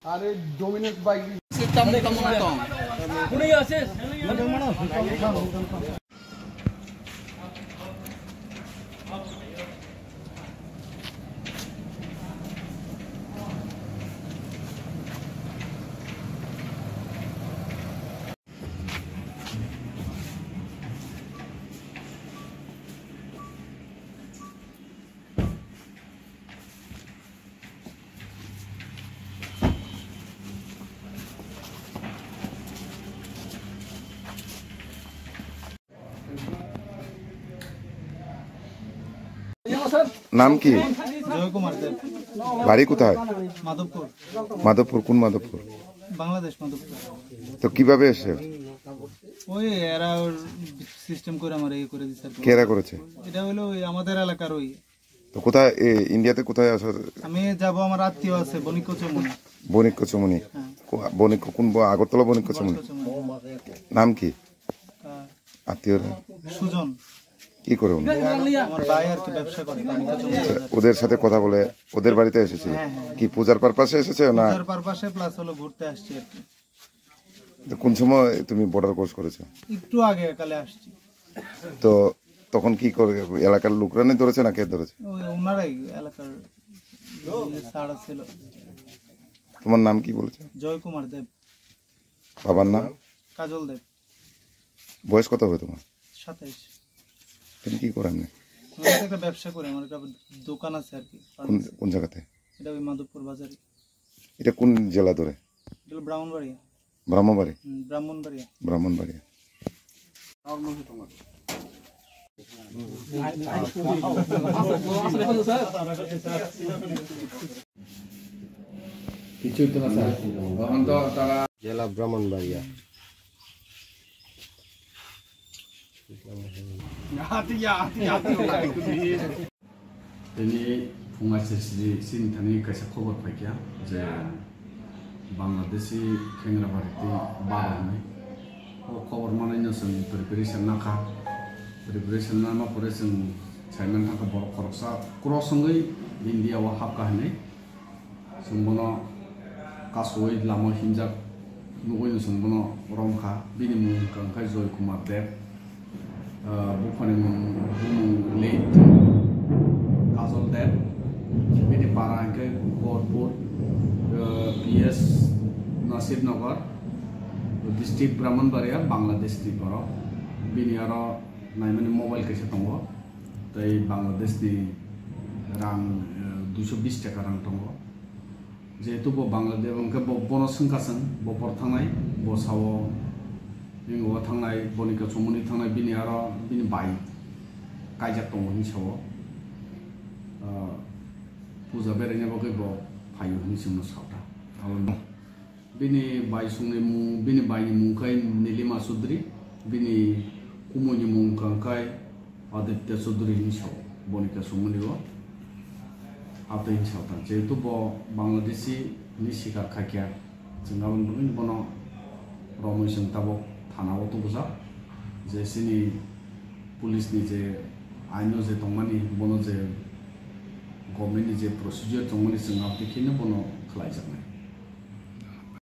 Ada dominant bike. Sistem deh kamu nonton. Kuning ya sis. নাম কি? জয় কুমার দেব। বাড়ি কোথায়? মাধবপুর। মাধবপুর কোন মাধবপুর? বাংলাদেশ মাধবপুর। তো কিভাবে এসে? ওই এরা সিস্টেম করে আমার এই করে দিছে। কেরা করেছে? এটা হলো ওই আমাদের এলাকার ওই। তো কোথায় ইন্ডিয়াতে কোথায় আসার? আমি যাব, আমার আত্মীয় আছে বনিক চমনি। বনিক চমনি। বনিক কোন? আগরতলা বনিক চমনি। নাম কি আত্মীয়? সুজন। কি করে উনি? আমার ভাই আর কি ব্যবসা করে। ওদের সাথে কথা বলে ওদের বাড়িতে এসেছে? কি পূজার পারপাসে এসেছে না? পূজার পারপাসে প্লাস হলো ঘুরতে আসছি আর কি। তো কোন সময় তুমি বর্ডার ক্রস করেছো? একটু আগে কালে আসছি। তো তখন কি করে এলাকার লোকরা নিয়ে ধরেছে না কে ধরেছে? ওই ওনারাই এলাকার সাড়া ছিল। তোমার নাম কি বলেছে? জয় কুমার দেব। বাবার নাম? কাজল দেব। বয়স কত হবে তোমার? 27। তুমি কি করেন? একটা ব্যবসা করে, আমার একটা দোকান আছে আর কি। কোন জায়গাতে? এটা ওই মাধবপুর বাজারে। এটা কোন জেলা ধরে? এটা ব্রাহ্মণবাড়িয়া। ব্রাহ্মণবাড়ি? ব্রাহ্মণবাড়িয়া। ব্রাহ্মণবাড়িয়া। কিছুই তো না স্যার, তখন তো তারা জেলা ব্রাহ্মণবাড়িয়া। दिनै फुङाव सिन थांनि खायसे खबर फायखिया जे बांलादेशी खेंग्रा बारिति बारनाय खबर मानायनो जों प्रिपेरेसन नाखा प्रिपेरेसन ना परे जों साइमन थाखा बर खरसा क्रसङै इन्डियाव हाबगाहैनाय जों बनो कासोय लामा हिनजाब नुगैनो जों बनो रंखा बिनि मुं कांखाय जय कुमार देव बुफानि मुं लेट काजल देव बिनि पारा के गौरपुर पीएस नासिर नगर डिस्ट्रिक्ट ब्राह्मणबाड़िया बांग्लादेश नि बर बिनि आरो नायमानि मोबाइल कैसे दङ तै बांग्लादेश नि रां 220 टाका रां दङ जेहेतु बो बांग्लादेश उनके बनो संकासं बो परथांनाय बो सावो इंगो थांनाय बनिका चमनि थांनाय बिनि आरो बिनि बाइ कायजा दङ नि सावो पूजा बेरायनो बगै बो फायो नि सिमनो सावता आलो बिनि बाइ संनि मु बिनि बाइनि मुंखाय नीलिमा चौधरी बिनि कुमुनि मुंखाय आदित्य चौधरी नि साव बनिका चमनि बो आते नि सावता जेहेतु बो बांग्लादेशी नि शिकार खाकिया जोंगाबो बनो रमेशन ताबो थानाव तो बुझा जे सिनि पुलिस नि जे आइनो जे दंमानि बनो जे गभर्नमेंट नि जे प्रोसिजर दंमानि जों आप्लिकेनो बनो खलाय जानाय